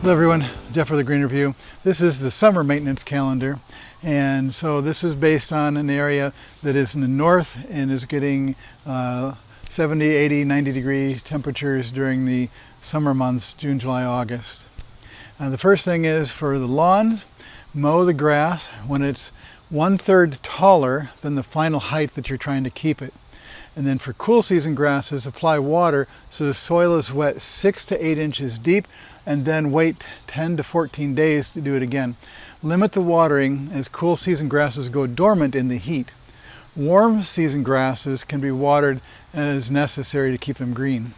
Hello everyone, Jeff with the Green Review. This is the summer maintenance calendar, and so this is based on an area that is in the north and is getting 70, 80, 90 degree temperatures during the summer months, June, July, August. The first thing is for the lawns, mow the grass when it's 1/3 taller than the final height that you're trying to keep it. And then for cool season grasses, apply water so the soil is wet 6 to 8 inches deep, and then wait 10 to 14 days to do it again. Limit the watering as cool season grasses go dormant in the heat. Warm season grasses can be watered as necessary to keep them green.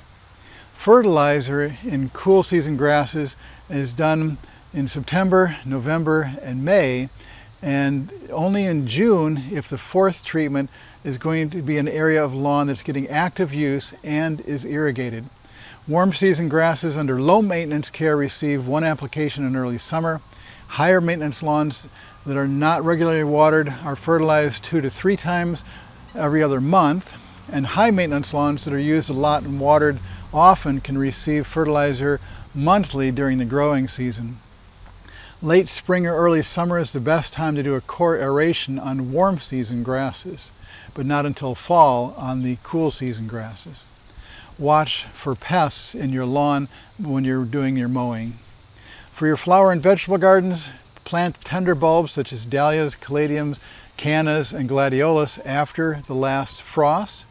Fertilizer in cool season grasses is done in September, November, and May, and only in June if the fourth treatment is going to be an area of lawn that's getting active use and is irrigated. Warm season grasses under low maintenance care receive one application in early summer. Higher maintenance lawns that are not regularly watered are fertilized 2 to 3 times every other month, and high maintenance lawns that are used a lot and watered often can receive fertilizer monthly during the growing season. Late spring or early summer is the best time to do a core aeration on warm season grasses, but not until fall on the cool season grasses. Watch for pests in your lawn when you're doing your mowing. For your flower and vegetable gardens, plant tender bulbs such as dahlias, caladiums, cannas, and gladiolus after the last frost.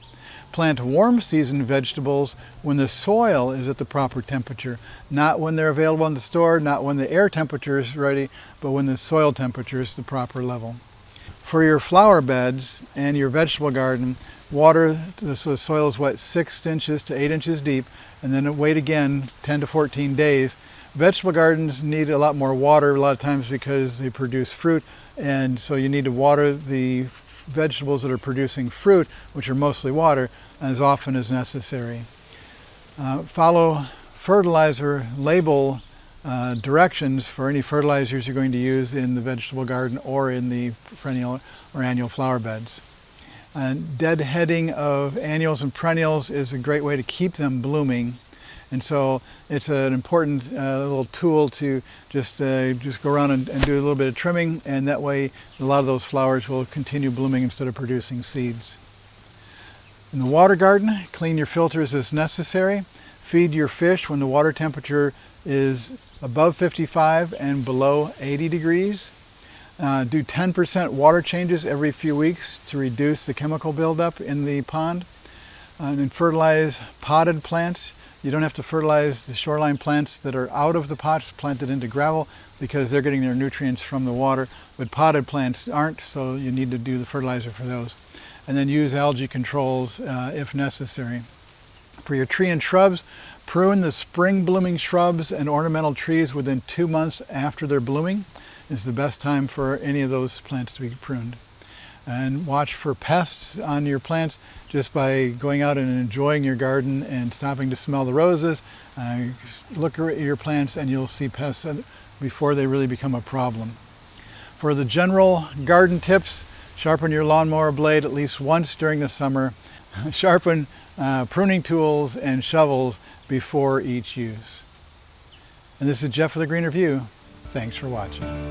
Plant warm season vegetables when the soil is at the proper temperature, not when they're available in the store, not when the air temperature is ready, but when the soil temperature is the proper level. For your flower beds and your vegetable garden, water so the soil is wet 6 inches to 8 inches deep, and then wait again 10 to 14 days. Vegetable gardens need a lot more water a lot of times because they produce fruit, and so you need to water the vegetables that are producing fruit, which are mostly water, as often as necessary. Follow fertilizer label directions for any fertilizers you're going to use in the vegetable garden or in the perennial or annual flower beds. Deadheading of annuals and perennials is a great way to keep them blooming, and so it's an important little tool to just go around and do a little bit of trimming, and that way a lot of those flowers will continue blooming instead of producing seeds. In the water garden, clean your filters as necessary. Feed your fish when the water temperature is above 55 and below 80 degrees. Do 10% water changes every few weeks to reduce the chemical buildup in the pond. And fertilize potted plants. You don't have to fertilize the shoreline plants that are out of the pots planted into gravel because they're getting their nutrients from the water, but potted plants aren't, so you need to do the fertilizer for those. And then use algae controls if necessary. For your tree and shrubs, prune the spring blooming shrubs and ornamental trees within 2 months after they're blooming. Is the best time for any of those plants to be pruned. And watch for pests on your plants just by going out and enjoying your garden and stopping to smell the roses. Look at your plants and you'll see pests before they really become a problem. For the general garden tips, sharpen your lawnmower blade at least once during the summer. Sharpen pruning tools and shovels before each use. And this is Jeff with the Green Review. Thanks for watching.